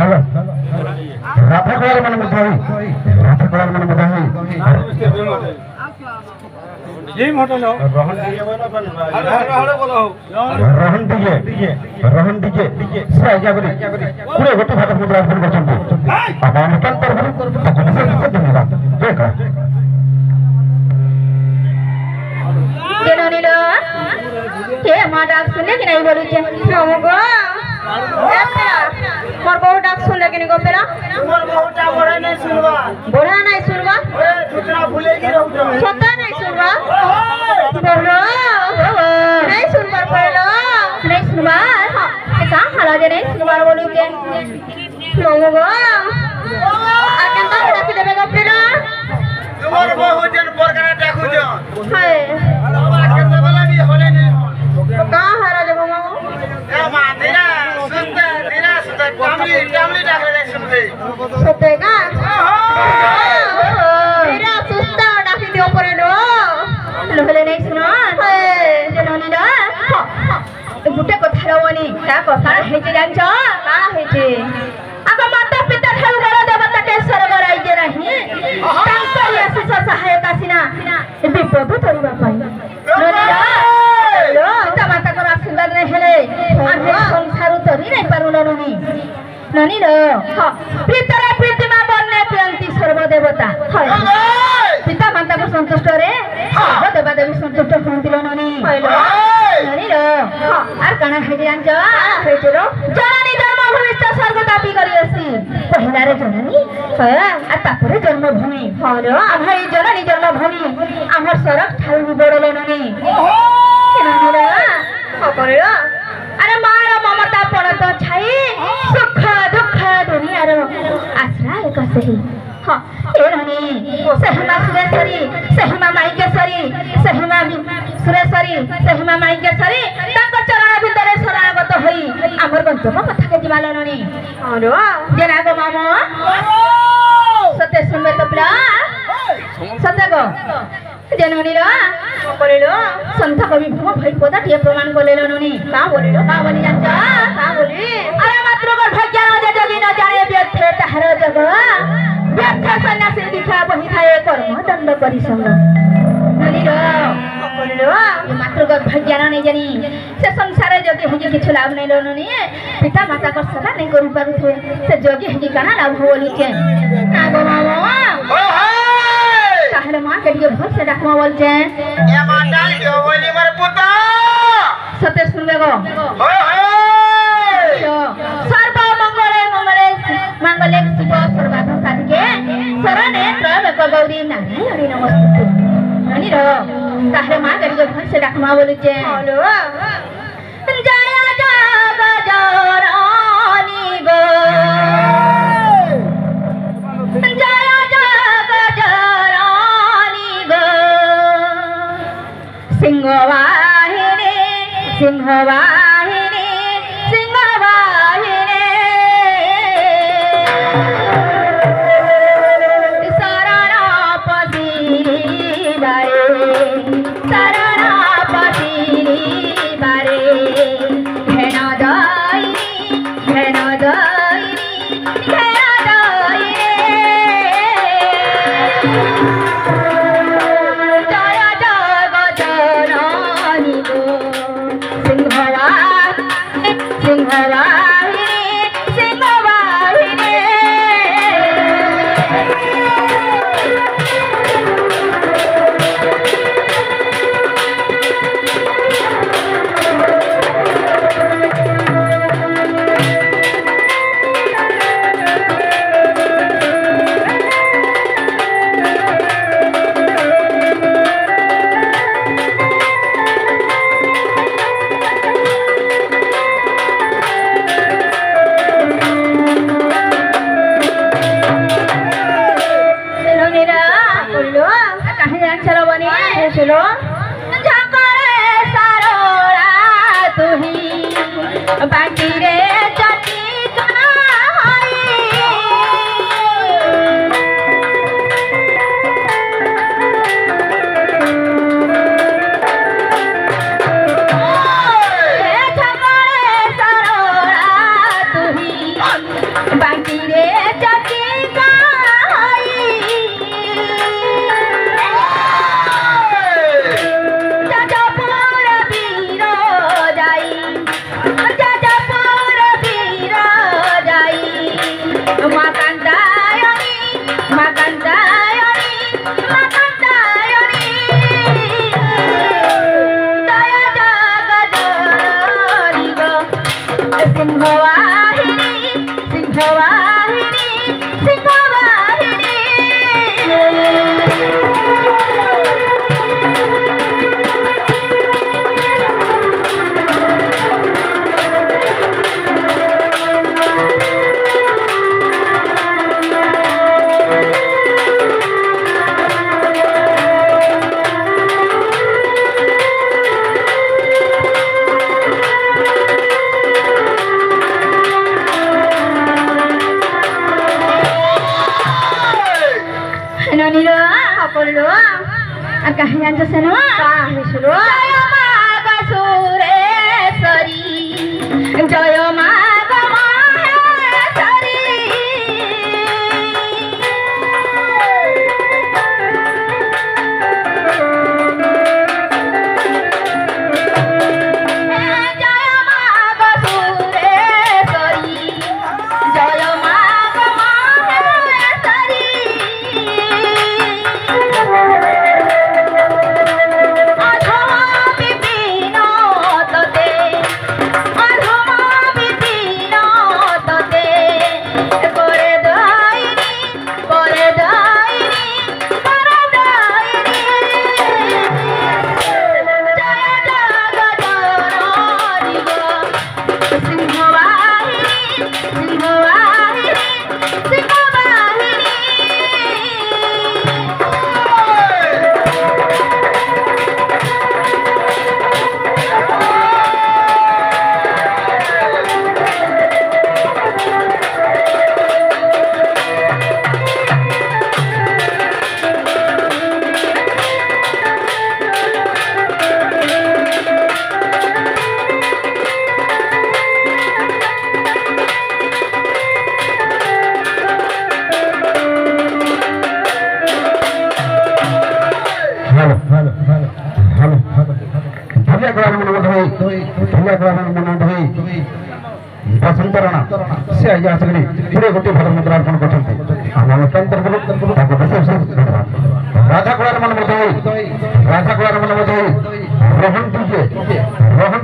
Hello Radha কলার মানে মধ্যে রাধা কলার মানে মধ্যে यही होटल हो রহন দিকে পুরো গোটি ভাতা মুদ্রা অর্পণ করছেন আমার মতন ধন্যবাদ মা ডাক শুনলে কি নাই বলুছে মোর বউ ডাক শুনলে কিনি গো পেরা বড়া নাই শুনবা সত্তা নাই শুনবা বলো নাই শুনবার পড়লো নাই শুনবা কা হালা যে নাই শুনবার বলুছে মমো গো আকেন তো ডাকি দেবে গো পেরা তোমার বহু জন পরকারে ডাকু জন হায় আকেন তো বলা বি হলে নে কা হারা যাব মামু এ মা দিনা সুন্দর টামলি ডাকলে শুনবে সত্যি কা तेरा सुस्ता डाकी दे ऊपर लो लोहले नहीं सुनो जे ननी ना गुटे কথা রওনি কা কথা হেজে জানছ কা হেজে আগো মাতা পিতা ঠাউ বড় দেবতা কে স্বর্গ রাইজে রাহি তাঙ্ক আশিস সহায়ক আসিনা বিপদ তরিবা পাই লো পিতা মাতা কর আশীর্বাদ নাই হেলে আমি সংসার তরি নাই পারু ননি ননি লো পিতরে প্রতিমা বন্নে প্রিয়ন্তি সর্বদেবতা হয় পিতা মাতা को संतुष्ट रे देवा देवी संतुष्ट हुंतिलो ननी ननी रो आर काना हेजे जान जा हेजरो जननी जन्म भूमिस्थ स्वर्ग तापी करी आसी पहिला रे जननी आ तापरे जन्मभूमि हरो आमर ई जननी जन्मभूमि आमर सरक ठाउनी बडलो ननी ननी रो खबर रो अरे मार ममता पड़त छाई सुख दुख दुनिया रो आश्रा एक सही हाँ एरनी सहिमा सुरेश्वरी सहिमा माइकेश्वरी सहिमा सुरेश्वरी सहिमा माइकेश्वरी तांको चरण भितरे शरणागत होई हमर गंतव्य कथा के जिमालननी अरो जेना गो मामो सत्य सुनबे तो प्ला सत्य गो जननी रो बोलिलो संत कवि भूम भइपदा टिए प्रमाण बोलेलो ननी का बोलिलो का बोली जानजा का बोली अरे मात्र को भाग्य न जोगी न जाने व्यर्थ ताहार जग व्यर्थ सन्यासी दीक्षा बही थाए कर्म दंड करी संग ननी रो बोलिलो मात्र को भाग्य न नहीं जानी से संसार जोगी हुजी किछु लाभ नहीं लोननी पिता माता को सेवा नहीं करि पारु थे से जोगी हुजी काना लाभ बोली के ना गो मामा ताहले मां के दिए भर से डाकमा बोलचे ए मां डाल के बोली मर पुता सत्य सुनबे गो होय होय सर्व मंगले मंगले मंगले शिव सर्वार्थ साधिके शरणे त्रयमेव गौरी नारायणी नमस्ते अनि रो ताहले मां के दिए भर से डाकमा बोलचे हेलो जय जग जरानी गो जय सिंहवाहिनी सिंहवाहिनी सिंहवाहिनी शरणापति बारे शरणापति बारे घेन दायिनी घेन दायिनी घेन दायिनी বাকিরে চকি গাই যাযাপুর বীর যাই যাযাপুর বীর যাই মা কান্দায়নি মা কান্দায়নি মা কান্দায়নি দয়া জগদরি গো Singhabahini Singhabahini Singhabahini Noniro, apolo, akahiyan sa sano, kahisuro. Jayo Magasuri, Jayo Magamahesari. Jayo Magasuri, Jayo Magamahesari. ବସନ୍ତରଣ ସେ ଆଜି ଆସିକରି ପୁରା ଗୋଟିଏ ଭଲ ମୁଦ୍ରା ଅର୍ପଣ କରିଛନ୍ତି ଆମ ଅନୁଷ୍ଠାନ ତରଫରୁ ତାଙ୍କୁ ବିଶେଷ ଧନ୍ୟବାଦ। ରାଧା କୁଳାର ମନ ମଧ୍ୟ ହୋଇ ରାଧା କୁଳାର ମନ ମଧ୍ୟ ହୋଇ ରୋହନ ଦୁଜେ ଏବଂ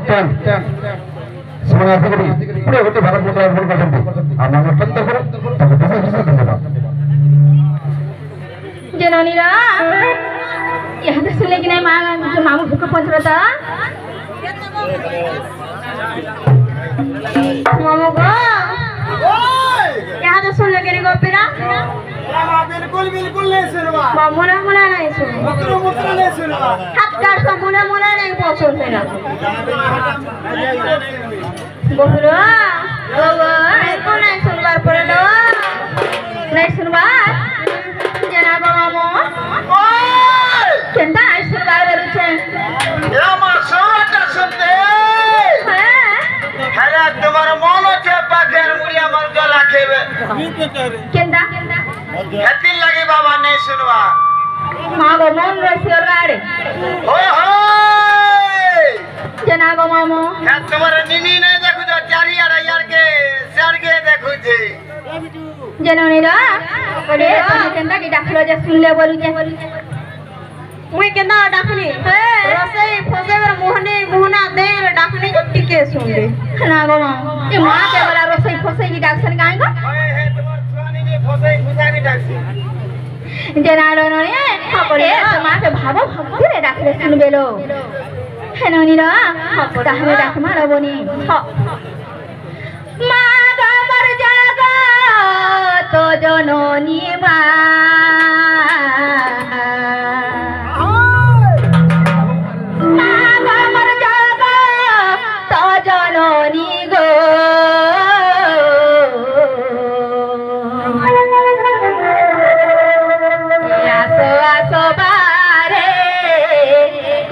ଟେନ୍ ସେମାନେ ଆସିକରି ପୁରା ଗୋଟିଏ ଭଲ ମୁଦ୍ରା ଅର୍ପଣ କରିଛନ୍ତି ଆମ ଅନୁଷ୍ଠାନ ତରଫରୁ ତାଙ୍କୁ ବିଶେଷ ଧନ୍ୟବାଦ। जननीरा यहाँ तो सुनले कि नहीं मामू भूख पहुँच रहा था मामू को यहाँ तो सुनले कि नहीं गोपीरा बिल्कुल बिल्कुल नहीं सुनवा मुना मुना नहीं सुन मुत्र मुत्र नहीं सुनवा हाथ काट तो मुना मुना नहीं पहुँचो तेरा गोपीरा गोवा को नहीं सुनवार पड़े लो नहीं सुनवार जनाब मामू केंदा नहीं सुनवार करूँ या माँ सोचा सुनते हेला तुम्हारा मौनो चेपा कर मुड़िया मर गला खेबे केंदा हतिल लगे बाबा नहीं सुनवा माँ को मन रसी और गाड़ी हो जनाब मामू क्या तुम्हारा निनी नहीं देखो जो चारी यार के सर के देखो जी जननीरा अरे केंदा की डाकलो जे सुनले बोलू जे मुई केंदा डाकनी रसई फसेवर मोहना दे डाकनी जो टिके सुनले ना गो मां ए मां के वाला रसई फसई की डाकसन काहे गो तुम्हार स्वानी ने फसई खुदा की डाकसी जनारो ने ए मां के भाव भक्ति रे डाकले सुनबे लो जननीरा ताहरे डाक मारो बनी मां गमर जागा तो जननी मां गमर जागा तो जननी गो आसो आसो बारे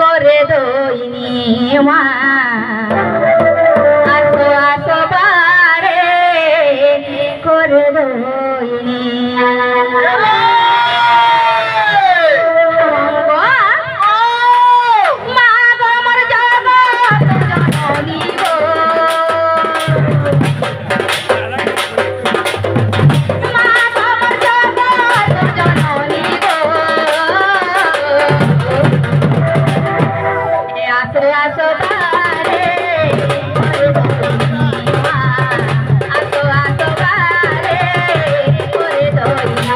करे दोइनी मां রোহিণী মা গো মোর জগৎ জননী গো মা গো মোর জগৎ জননী গো আসো আসো বারে আসো আসো বারে করে দইনা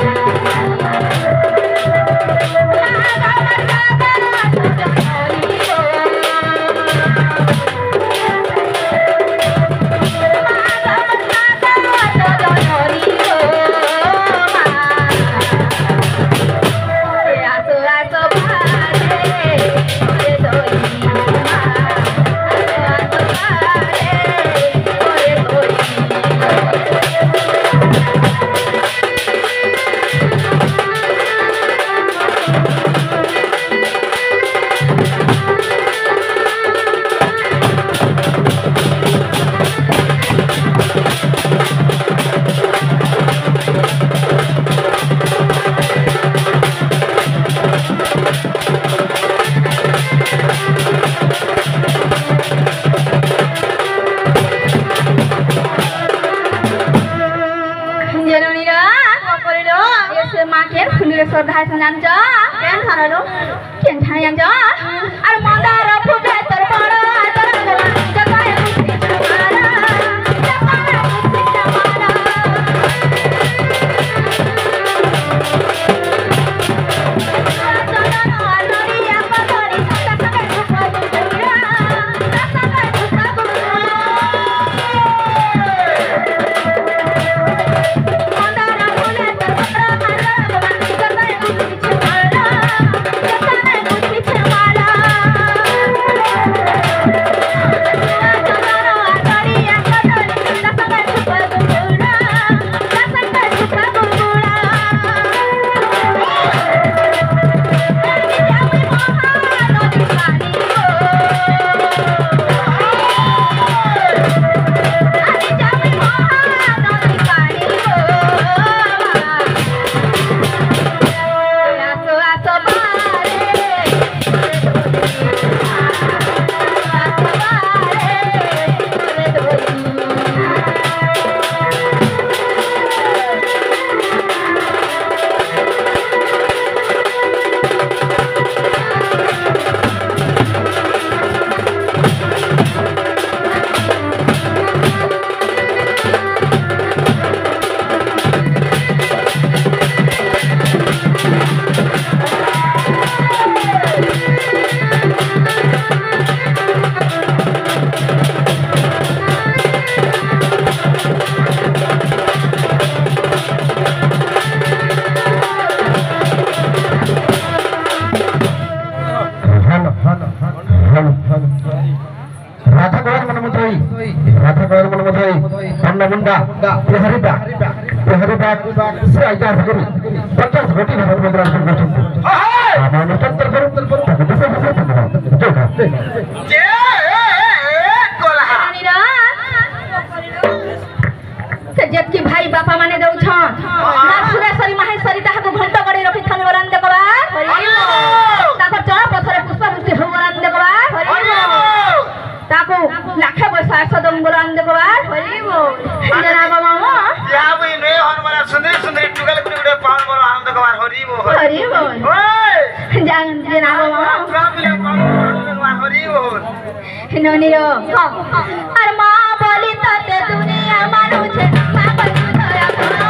শ্রদ্ধা জানছ কেন হারালো কেন ঠাই জানছ আর মন্দার ফুটে তোর বড় তোর জগায় মুক্তি মারা জগায় মুক্তি মারা राधा गोर मन मधुई अन्ना मुंडा प्रहरीबा से आइजा भगरी 50 कोटी भगवान मुद्रा से गठन आमानो तंत्र करू ताके दिसे धन्यवाद जोगा जे कोला सज्जत की भाई बापा माने दउ छन सुरेश्वरी माहेश्वरी ताहाको घंट गडे रखि थाने वरान देखबा ताको चढ़ा पथरे पुष्प वृष्टि हो वरान देखबा ताको लाखे बसा सदम वरान देखबा जना बाबा या बई ने हनुमान सुंदर सुंदर टुगल कुडे पावन बरो आनंद कबार हरि बोल ओए जान जना बाबा रामले पावन हरि बोल ननिरो আর মা বলি তাতে দুনিয়া মানুষ মা বলি দয়া করো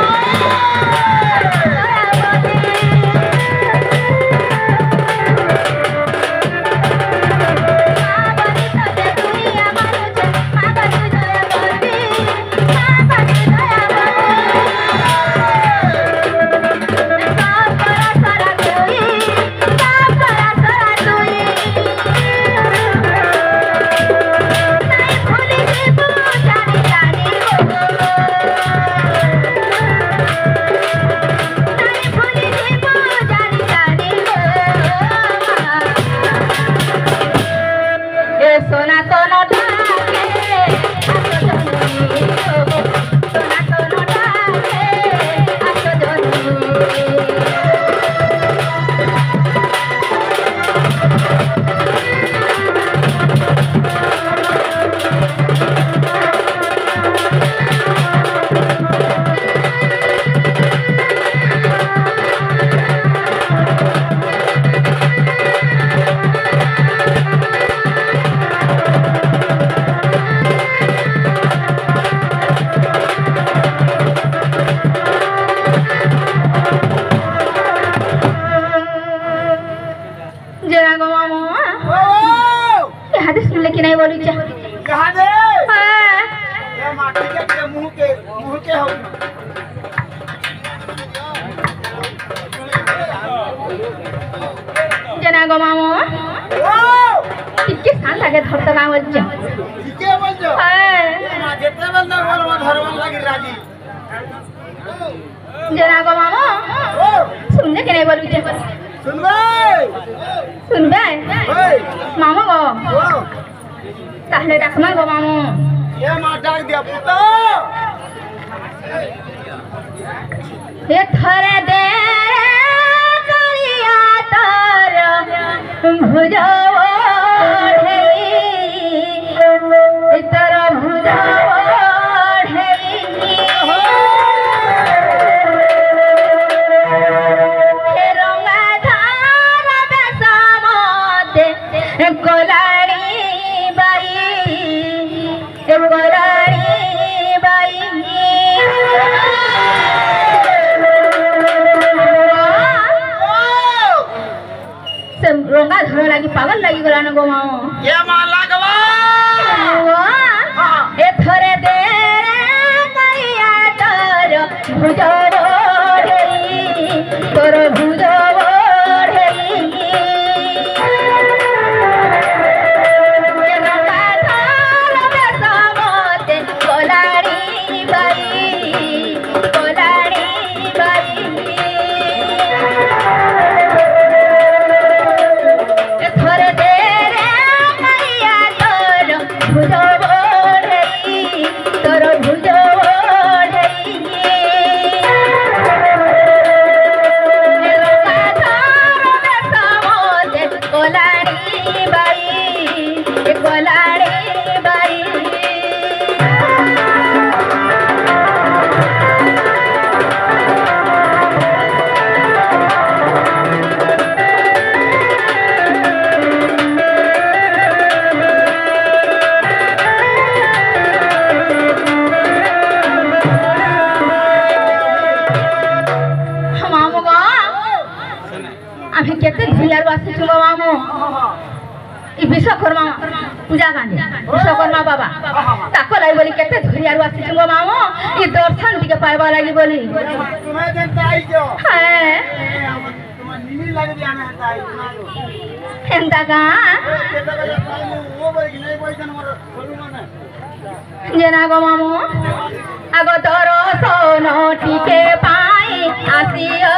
जना गो मामू टिके सान लागे धरता गाँव बच्चे ঠিকই বলছো মা যেতে বল না বল মা ধরবার লাগি রাজি जना गो मामू सुनने के नहीं बोलू जे শুনবে सुनबे ওই मामू गो ও ताहले डाकना गो मामू এ মা ডাক দিয়া পুতো ये थरे दे करिया तार भुजाओ ढेई तर भुजाओ ढेई हे रंगा धार बेसामते कोलाड़ी बाई कोलाड़ी बाई से रंगा धरो लगी पागल लगी गला न गो माओ এ মা লাগবা ए थरे दे कहिया तर भुजो ढेई तोर भुजो ढेई रंगा धरो बेसामते कोलाड़ी बाई थोर दे रे मैया तोर भुजो ढेई तोर भुजो ढेई रंगा धरो बेसामते कोलाड़ी बाई मामू गो আমি কেতে ধিয়ার বাসি ছিল মামু ই বিশ্বকর্মা পূজা গানে বিশ্বকর্মা বাবা তাকো লাই বলি কেতে ধিয়ার বাসি ছিল মামু ই দর্শন টিকে পাইবা লাগি বলি তুমি যেতে আইছো হ্যাঁ তোমার নিমি লাগি আমি তাই না এন্তা গা কেতে গেলে পাইমু ও বই কি নাই বইছেন মোর বলু মানে জেনা গো মামু আগো দর্শন টিকে পাই আসিও